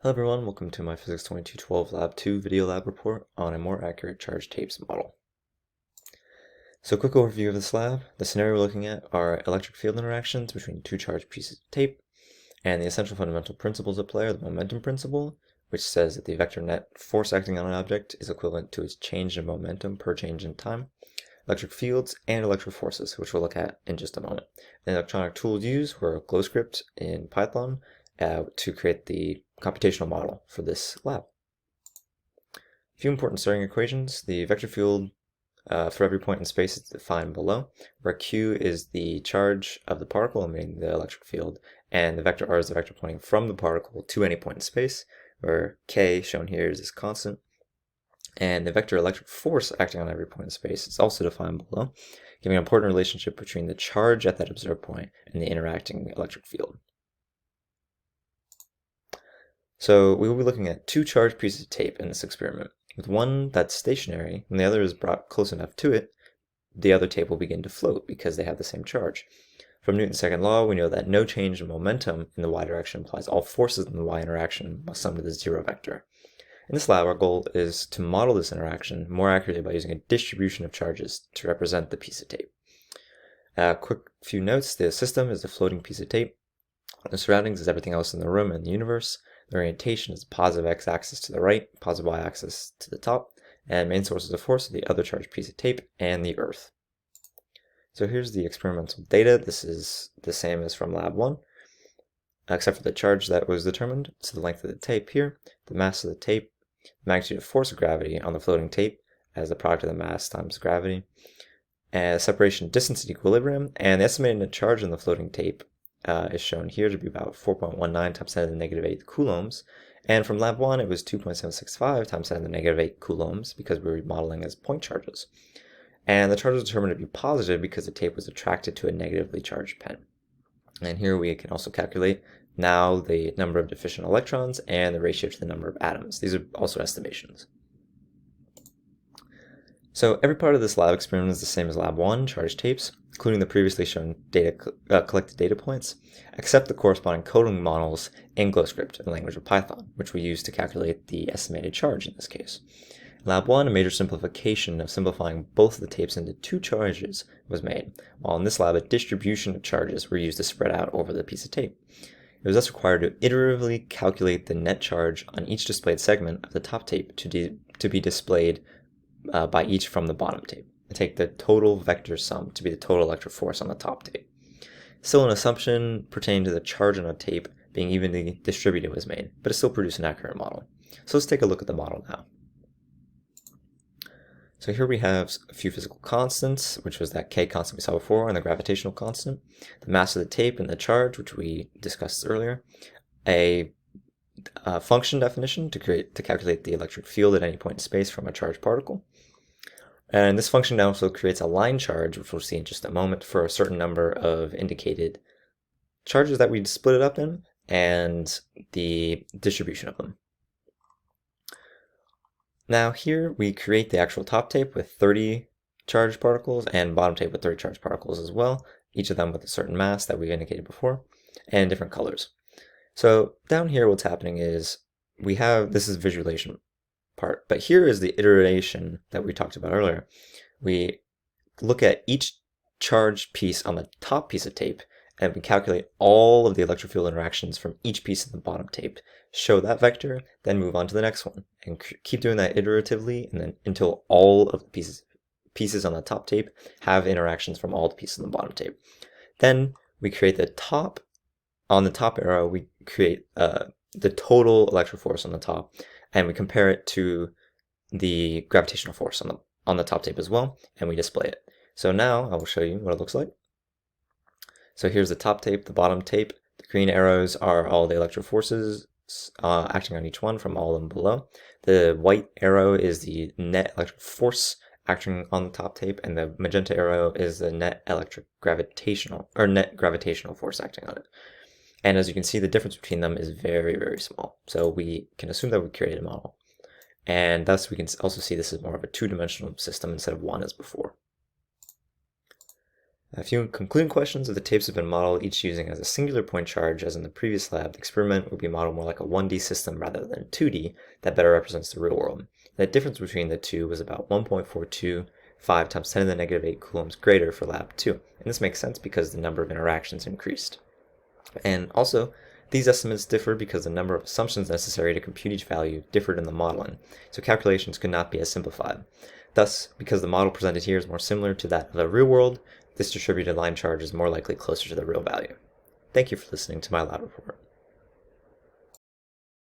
Hello everyone, welcome to my Physics 2212 Lab 2 video lab report on a more accurate charge tapes model. So quick overview of this lab. The scenario we're looking at are electric field interactions between two charged pieces of tape, and the essential fundamental principles at play are the momentum principle, which says that the vector net force acting on an object is equivalent to its change in momentum per change in time, electric fields, and electric forces, which we'll look at in just a moment. The electronic tools used were GlowScript in Python to create the computational model for this lab. A few important starting equations. The vector field for every point in space is defined below, where Q is the charge of the particle emitting the electric field, and the vector R is the vector pointing from the particle to any point in space, where K, shown here, is this constant. And the vector electric force acting on every point in space is also defined below, giving an important relationship between the charge at that observed point and the interacting electric field. So we will be looking at two charged pieces of tape in this experiment. With one that's stationary and the other is brought close enough to it, the other tape will begin to float because they have the same charge. From Newton's second law, we know that no change in momentum in the y direction implies all forces in the y interaction must sum to the zero vector. In this lab, our goal is to model this interaction more accurately by using a distribution of charges to represent the piece of tape. Quick few notes. The system is a floating piece of tape. The surroundings is everything else in the room and the universe. The orientation is the positive x-axis to the right, positive y-axis to the top, and main sources of force are the other charged piece of tape and the Earth. So here's the experimental data. This is the same as from lab 1, except for the charge that was determined. So the length of the tape here, the mass of the tape, magnitude of force of gravity on the floating tape as the product of the mass times gravity, and separation distance at equilibrium, and the estimated net charge on the floating tape is shown here to be about 4.19 times 10 to the negative 8 coulombs. And from lab 1, it was 2.765 times 10 to the negative 8 coulombs because we were modeling as point charges. And the charge was determined to be positive because the tape was attracted to a negatively charged pen. And here we can also calculate now the number of deficient electrons and the ratio to the number of atoms. These are also estimations. So every part of this lab experiment is the same as lab 1, charged tapes, including the previously shown collected data points, except the corresponding coding models in GlowScript in the language of Python, which we use to calculate the estimated charge in this case. In lab 1, a major simplification of simplifying both of the tapes into two charges was made, while in this lab a distribution of charges were used to spread out over the piece of tape. It was thus required to iteratively calculate the net charge on each displayed segment of the top tape to be displayed by each from the bottom tape, and take the total vector sum to be the total electric force on the top tape. Still, an assumption pertaining to the charge on a tape being evenly distributed was made, but it still produced an accurate model. So let's take a look at the model now. So here we have a few physical constants, which was that K constant we saw before, and the gravitational constant, the mass of the tape and the charge, which we discussed earlier, a function definition to calculate the electric field at any point in space from a charged particle. And this function also creates a line charge, which we'll see in just a moment, for a certain number of indicated charges that we split it up in, and the distribution of them. Now here we create the actual top tape with 30 charged particles and bottom tape with 30 charged particles as well, each of them with a certain mass that we've indicated before, and different colors. So down here what's happening is we have, this is visualization part, but here is the iteration that we talked about earlier. We look at each charged piece on the top piece of tape and we calculate all of the electric field interactions from each piece of the bottom tape, show that vector, then move on to the next one, and keep doing that iteratively and then until all of the pieces on the top tape have interactions from all the pieces on the bottom tape. Then we create the top. On the top arrow, we create the total electric force on the top, and we compare it to the gravitational force on the top tape as well, and we display it. So now I will show you what it looks like. So here's the top tape, the bottom tape. The green arrows are all the electric forces acting on each one from all of them below. The white arrow is the net electric force acting on the top tape, and the magenta arrow is the net gravitational force acting on it. And as you can see, the difference between them is very, very small. So we can assume that we created a model. And thus we can also see this is more of a two-dimensional system instead of one as before. A few concluding questions: if the tapes have been modeled each using as a singular point charge as in the previous lab, the experiment would be modeled more like a 1D system rather than 2D that better represents the real world. The difference between the two was about 1.425 times 10 to the negative 8 coulombs greater for lab 2, and this makes sense because the number of interactions increased. And also, these estimates differ because the number of assumptions necessary to compute each value differed in the modeling, so calculations could not be as simplified. Thus, because the model presented here is more similar to that of the real world, this distributed line charge is more likely closer to the real value. Thank you for listening to my lab report.